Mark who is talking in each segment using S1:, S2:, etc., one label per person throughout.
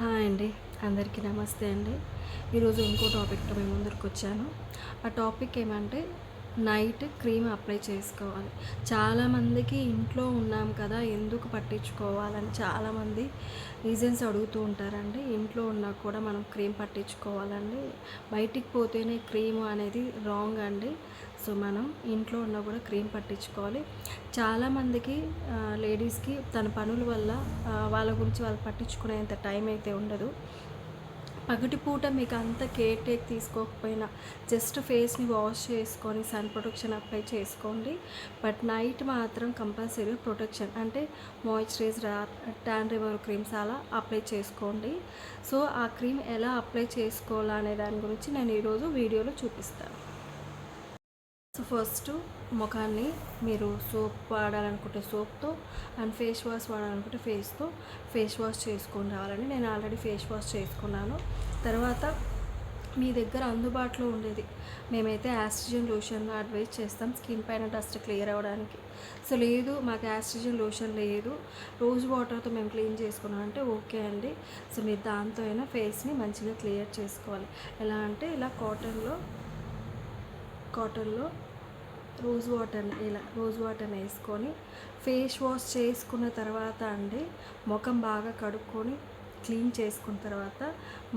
S1: Hi అండి, అందరికీ నమస్తే అండి. ఈరోజు ఇంకో టాపిక్తో మేము ముందరికి వచ్చాను. ఆ టాపిక్ ఏమంటే నైట్ క్రీమ్ అప్లై చేసుకోవాలి. చాలామందికి ఇంట్లో ఉన్నాం కదా, ఎందుకు పట్టించుకోవాలని చాలామంది రీజన్స్ అడుగుతూ ఉంటారండి. ఇంట్లో ఉన్నా కూడా మనం క్రీమ్ పట్టించుకోవాలండి. బయటికి పోతేనే క్రీమ్ అనేది రాంగ్ అండి. సో మనం ఇంట్లో ఉన్నా కూడా క్రీమ్ పట్టించుకోవాలి. చాలామందికి లేడీస్కి తన పనుల వల్ల వాళ్ళ గురించి వాళ్ళు పట్టించుకునేంత టైం అయితే ఉండదు. పగటిపూట మీకు అంత కేర్ టేక్ తీసుకోకపోయినా జస్ట్ ఫేస్ని వాష్ చేసుకొని సన్ ప్రొటెక్షన్ అప్లై చేసుకోండి. బట్ నైట్ మాత్రం కంపల్సరీ ప్రొటెక్షన్ అంటే మాయిశ్చరైజర్, ట్యాన్ రిమూవర్ క్రీమ్స్ అలా అప్లై చేసుకోండి. సో ఆ క్రీమ్ ఎలా అప్లై చేసుకోవాలనే దాని గురించి నేను ఈరోజు వీడియోలో చూపిస్తాను. సో ఫస్ట్ ముఖాన్ని మీరు సోప్ వాడాలనుకుంటే సోప్తో అండ్ ఫేస్ వాష్ వాడాలనుకుంటే ఫేస్ వాష్ చేసుకొని రావాలండి. నేను ఆల్రెడీ ఫేస్ వాష్ చేసుకున్నాను. తర్వాత మీ దగ్గర అందుబాటులో ఉండేది మేమైతే యాస్ట్రిజన్ లోషన్ అడ్వైజ్ చేస్తాం స్కిన్ పైన డస్ట్ క్లియర్ అవ్వడానికి. సో లేదు మాకు యాస్ట్రిజన్ లోషన్ లేదు, రోజ్ వాటర్తో మేము క్లీన్ చేసుకున్నాం అంటే ఓకే అండి. సో మీరు దాంతో అయినా ఫేస్ని మంచిగా క్లియర్ చేసుకోవాలి. ఎలా అంటే ఇలా కాటన్లో రోజ్ వాటర్ని వేసుకొని ఫేస్ వాష్ చేసుకున్న తర్వాత అండి, ముఖం బాగా కడుక్కొని క్లీన్ చేసుకున్న తర్వాత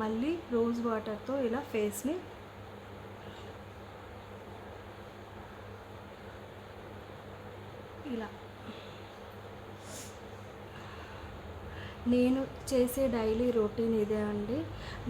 S1: మళ్ళీ రోజ్ వాటర్తో ఇలా ఫేస్ని ఇలా నేను చేసే డైలీ రొటీన్ ఇదే అండి.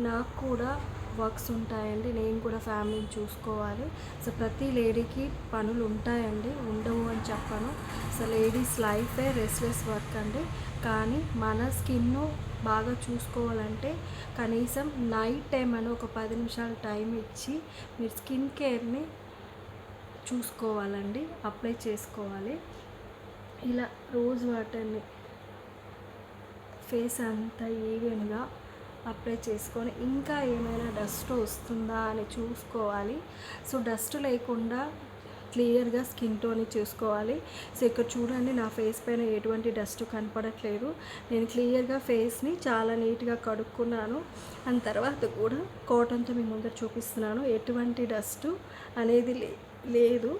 S1: నాకు కూడా వర్క్స్ ఉంటాయండి, నేను కూడా ఫ్యామిలీని చూసుకోవాలి. సో ప్రతి లేడీకి పనులు ఉంటాయండి, ఉండవు అని చెప్పను. సో లేడీస్ లైఫే రెస్ట్లెస్ వర్క్ అండి. కానీ మన స్కిన్ను బాగా చూసుకోవాలంటే కనీసం నైట్ టైం అని ఒక 10 నిమిషాలు టైం ఇచ్చి మీరు స్కిన్ కేర్ని చూసుకోవాలండి, అప్లై చేసుకోవాలి. ఇలా రోజ్ వాటర్ని ఫేస్ అంతా ఈవెన్గా అప్లై చేసుకొని ఇంకా ఏమైనా డస్ట్ వస్తుందా అని చూసుకోవాలి. సో డస్ట్ లేకుండా క్లియర్గా స్కిన్ టోన్ని చూసుకోవాలి. సో ఇక్కడ చూడండి, నా ఫేస్ పైన ఎటువంటి డస్ట్ కనపడట్లేదు. నేను క్లియర్గా ఫేస్ని చాలా నీట్గా కడుక్కున్నాను. అండ్ తర్వాత కూడా కాటన్తో మీ ముందర చూపిస్తున్నాను, ఎటువంటి డస్ట్ అనేది లేదు.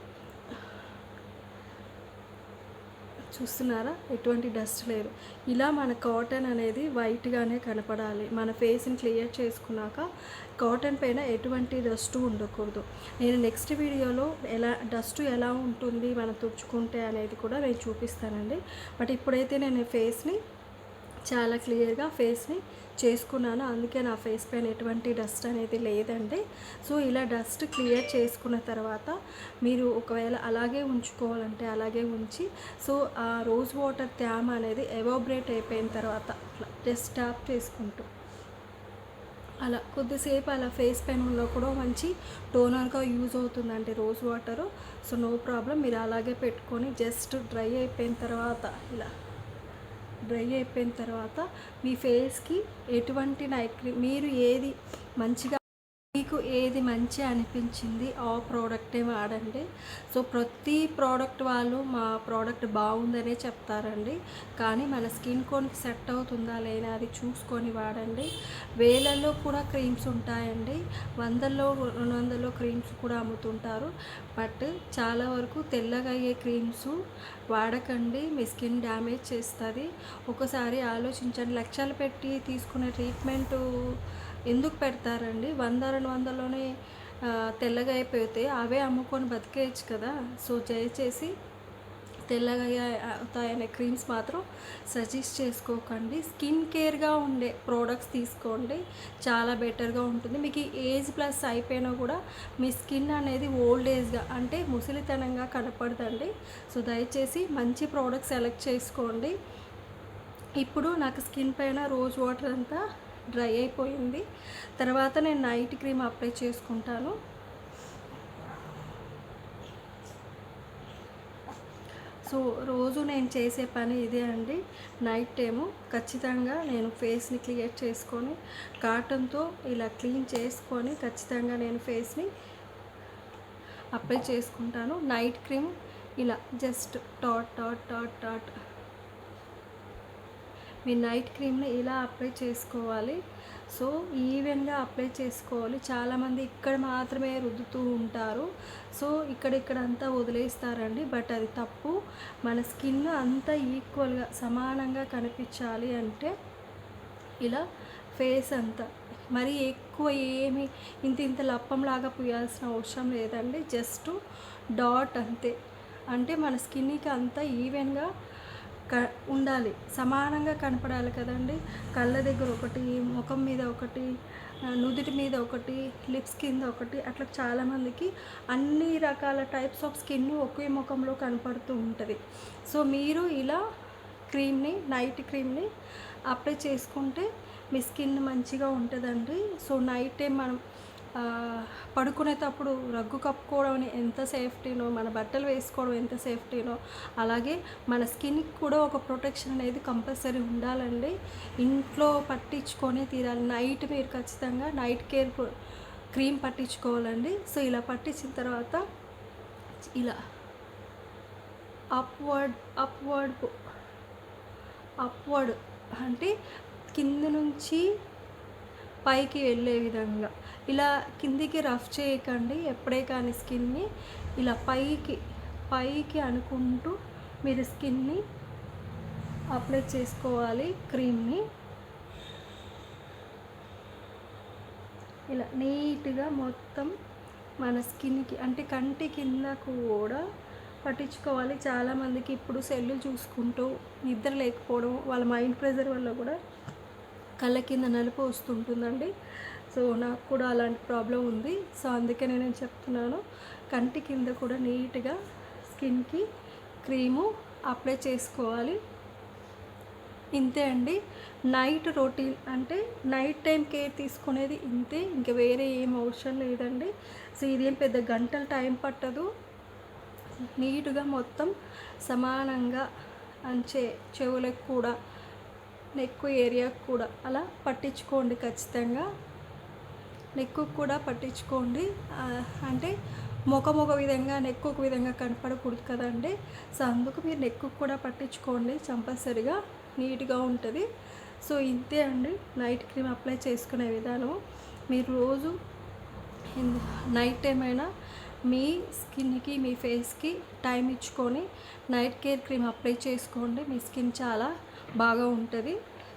S1: చూస్తున్నారా, ఎటువంటి డస్ట్ లేదు. ఇలా మన కాటన్ అనేది వైట్గానే కనపడాలి. మన ఫేస్ని క్లియర్ చేసుకున్నాక కాటన్ పైన ఎటువంటి డస్ట్ ఉండకూడదు. నేను నెక్స్ట్ వీడియోలో డస్ట్ ఎలా ఉంటుంది మనం తుడుచుకుంటే అనేది కూడా నేను చూపిస్తానండి. బట్ ఇప్పుడైతే నేను ఫేస్ని చాలా క్లియర్గా ఫేస్ని చేసుకున్నాను, అందుకే నా ఫేస్ పైన ఎటువంటి డస్ట్ అనేది లేదండి. సో ఇలా డస్ట్ క్లియర్ చేసుకున్న తర్వాత మీరు ఒకవేళ అలాగే ఉంచుకోవాలంటే అలాగే ఉంచి, సో ఆ రోజ్ వాటర్ తేమ అనేది ఎవాబరేట్ అయిపోయిన తర్వాత జస్ట్ ట్యాప్ చేసుకుంటూ అలా కొద్దిసేపు అలా ఫేస్ పైన కూడా మంచి టోనర్గా యూజ్ అవుతుందండి rose water. So no problem, మీరు అలాగే పెట్టుకొని జస్ట్ డ్రై అయిపోయిన తర్వాత మీ ఫేస్కి ఎటువంటి నైట్ క్రీమ్ మీరు ఏది మంచిగా మీకు ఏది మంచి అనిపించింది ఆ ప్రోడక్టే వాడండి. సో ప్రతి ప్రోడక్ట్ వాళ్ళు మా ప్రోడక్ట్ బాగుందనే చెప్తారండి, కానీ మన స్కిన్ కోన్కి సెట్ అవుతుందా లేదా అది చూసుకొని వాడండి. వేలల్లో కూడా క్రీమ్స్ ఉంటాయండి, 100లో 200లో క్రీమ్స్ కూడా అమ్ముతుంటారు. బట్ చాలా వరకు తెల్లగా అయ్యే క్రీమ్స్ వాడకండి, మీ స్కిన్ డ్యామేజ్ చేస్తుంది. ఒకసారి ఆలోచించండి, లక్షలు పెట్టి తీసుకునే ట్రీట్మెంటు ఎందుకు పెడతారండి? 100-200లోనే తెల్లగా అయిపోతే అవే అమ్ముకొని బతికేయచ్చు కదా. సో దయచేసి తెల్లగా అవుతాయనే క్రీమ్స్ మాత్రం సజెస్ట్ చేసుకోకండి. స్కిన్ కేర్గా ఉండే ప్రోడక్ట్స్ తీసుకోండి, చాలా బెటర్గా ఉంటుంది. మీకు ఏజ్ ప్లస్ అయిపోయినా కూడా మీ స్కిన్ అనేది ఓల్డ్ ఏజ్గా అంటే ముసలితనంగా కనపడదండి. సో దయచేసి మంచి ప్రోడక్ట్స్ సెలెక్ట్ చేసుకోండి. ఇప్పుడు నాకు స్కిన్ పైన రోజ్ వాటర్ అంతా డ్రై అయిపోయింది. తర్వాత నేను నైట్ క్రీమ్ అప్లై చేసుకుంటాను. సో రోజు నేను చేసే పని ఇదే అండి. నైట్ టైము ఖచ్చితంగా నేను ఫేస్ని క్లియర్ చేసుకొని కాటన్తో ఇలా క్లీన్ చేసుకొని ఖచ్చితంగా నేను ఫేస్ని అప్లై చేసుకుంటాను. నైట్ క్రీమ్ ఇలా జస్ట్ డాట్ మీ నైట్ క్రీమ్ని ఇలా అప్లై చేసుకోవాలి. సో ఈవెన్గా అప్లై చేసుకోవాలి. చాలామంది ఇక్కడ మాత్రమే రుద్దుతూ ఉంటారు. సో ఇక్కడిక్కడ అంతా వదిలేస్తారండి. బట్ అది తప్పు. మన స్కిన్ అంతా ఈక్వల్గా సమానంగా కనిపించాలి అంటే ఇలా ఫేస్ అంతా మరీ ఎక్కువ ఏమి ఇంత లప్పంలాగా పూయాల్సిన అవసరం లేదండి. జస్ట్ డాట్ అంతే. అంటే మన స్కిన్కి అంతా ఈవెన్గా ఉండాలి, సమానంగా కనపడాలి కదండి. కళ్ళ దగ్గర ఒకటి, ముఖం మీద ఒకటి, నుదుటి మీద ఒకటి, లిప్స్ కింద ఒకటి, అట్లా చాలామందికి అన్ని రకాల టైప్స్ ఆఫ్ స్కిన్ ఒకే ముఖంలో కనపడుతూ ఉంటుంది. సో మీరు ఇలా నైట్ క్రీమ్ని అప్లై చేసుకుంటే మీ స్కిన్ మంచిగా ఉంటుందండి. సో నైట్ టైం మనం పడుకునేటప్పుడు రగ్గు కప్పుకోవడం ఎంత సేఫ్టీనో, మన బట్టలు వేసుకోవడం ఎంత సేఫ్టీనో, అలాగే మన స్కిన్కి కూడా ఒక ప్రొటెక్షన్ అనేది కంపల్సరీ ఉండాలండి. ఇంట్లో పట్టించుకొని తీరాలి. నైట్ మీరు ఖచ్చితంగా నైట్ కేర్ క్రీమ్ పట్టించుకోవాలండి. సో ఇలా పట్టించిన తర్వాత ఇలా అప్వర్డ్ అంటే కింద నుంచి పైకి వెళ్ళే విధంగా ఇలా కిందికి రఫ్ చేయకండి ఎప్పుడే కానీ. స్కిన్ని ఇలా పైకి అనుకుంటూ మీరు స్కిన్ని అప్లై చేసుకోవాలి క్రీమ్ని. ఇలా నీట్గా మొత్తం మన స్కిన్కి అంటే కంటి కింద కూడా పట్టించుకోవాలి. చాలామందికి ఇప్పుడు సెల్లు చూసుకుంటూ నిద్ర లేకపోవడం, వాళ్ళ మైండ్ ప్రెజర్ వల్ల కూడా కళ్ళ కింద నలుపు వస్తుంటుందండి. సో నాకు కూడా అలాంటి ప్రాబ్లం ఉంది. సో అందుకే నేను చెప్తున్నాను, కంటి కింద కూడా నీట్గా స్కిన్కి క్రీము అప్లై చేసుకోవాలి. ఇంతే అండి నైట్ రొటీన్. అంటే నైట్ టైం కేర్ తీసుకునేది ఇంతే, ఇంకా వేరే ఏం అవసరం లేదండి. సో ఇదేం పెద్ద గంటల టైం పట్టదు. నీట్గా మొత్తం సమానంగా చెవులకు కూడా, నెక్ ఏరియాకు కూడా అలా పట్టించుకోండి. ఖచ్చితంగా నెక్కు కూడా పట్టించుకోండి. అంటే ముఖం ఒక విధంగా, నెక్ ఒక విధంగా కనపడకూడదు కదండి. సో అందుకు మీరు నెక్కు కూడా పట్టించుకోండి, కంపల్సరిగా నీట్గా ఉంటుంది. సో ఇంతే అండి నైట్ క్రీమ్ అప్లై చేసుకునే విధానం. మీరు రోజు నైట్ టైం అయినా మీ స్కిన్కి, మీ ఫేస్కి టైం ఇచ్చుకొని నైట్ కేర్ క్రీమ్ అప్లై చేసుకోండి. మీ స్కిన్ చాలా బాగా ఉంటుంది.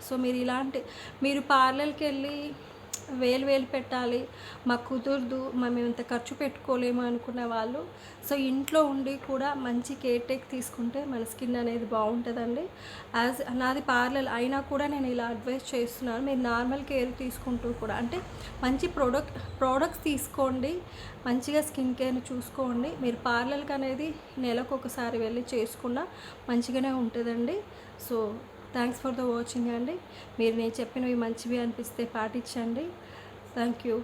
S1: సో మీరు పార్లర్కి వెళ్ళి వేలు పెట్టాలి, మాకు కుదరదు, మేము ఇంత ఖర్చు పెట్టుకోలేము అనుకునే వాళ్ళు, సో ఇంట్లో ఉండి కూడా మంచి కేర్ టేక్ తీసుకుంటే మన స్కిన్ అనేది బాగుంటుందండి. నాది పార్లర్ అయినా కూడా నేను ఇలా అడ్వైస్ చేస్తున్నాను. మీరు నార్మల్ కేర్ తీసుకుంటూ కూడా అంటే మంచి ప్రోడక్ట్స్ తీసుకోండి, మంచిగా స్కిన్ కేర్ని చూసుకోండి. మీరు పార్లర్కి అనేది నెలకు ఒకసారి వెళ్ళి చేసుకున్నా మంచిగానే ఉంటుందండి. So thanks for the watching అండి. మీరు నేను చెప్పినవి మంచివి అనిపిస్తే పాటించండి. Thank you.